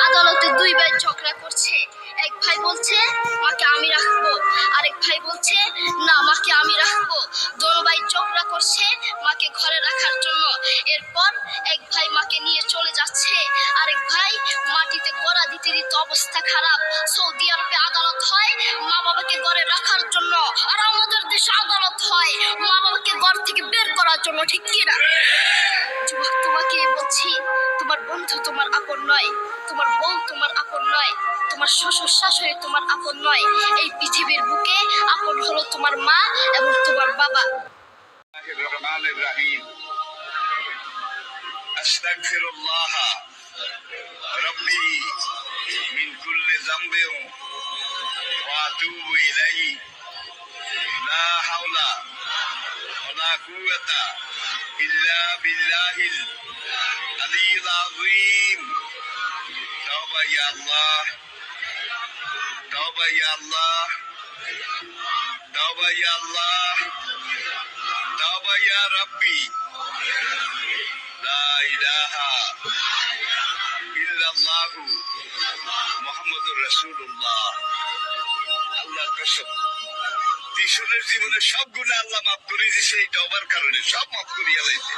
আদালতে দুই ভাই ঝগড়া করছে। এক ভাই বলছে মাকে আমি রাখবো, আরেক ভাই বলছে না মাকে আমি রাখবো। দোনো ভাই ঝগড়া করছে মাকে ঘরে রাখার জন্য। এরপর এক ভাই মাকে নিয়ে চলে যাচ্ছে, আরেক ভাই মাটিতে গড়া দিতে দিতে অবস্থা খারাপ। সৌদি আরবে আদালত হয় মা বাবাকে ঘরে রাখার জন্য, আর আমাদের দেশে আদালত হয় মা বাবাকে ঘর থেকে বের করার জন্য, ঠিক কি না? যুবক, তোমাকে বলছি, তোমার বন্ধু তোমার আপন নয়, তোমার বউ তোমার আপন নয়, তোমার শ্বশুর শাশুড়ি তোমার আপন নয়। এই পৃথিবীর বুকে আপন হলো তোমার মা এবং তোমার বাবা। আস্তাগফিরুল্লাহ রাব্বি মিন কুল্লি যামবিন ওয়া আতুবু ইলাইহি লা হাওলা ওয়ালা কুওয়াতা ইল্লা বিল্লাহিল আলিয়্যিল আযীম। তাওবা ইয়া আল্লাহ, তাওবা ইয়া আল্লাহ, তাওবা ইয়া আল্লাহ, তাওবা ইয়া রাব্বি, লা ইলাহা ইল্লাল্লাহু মুহাম্মাদুর রাসূলুল্লাহ। আল্লাহর কসম, তিশনের জীবনে সব গুনাহ আল্লাহ মাফ করে দিয়েছে এই তওবার কারণে, সব মাফ করিয়া লাইছে।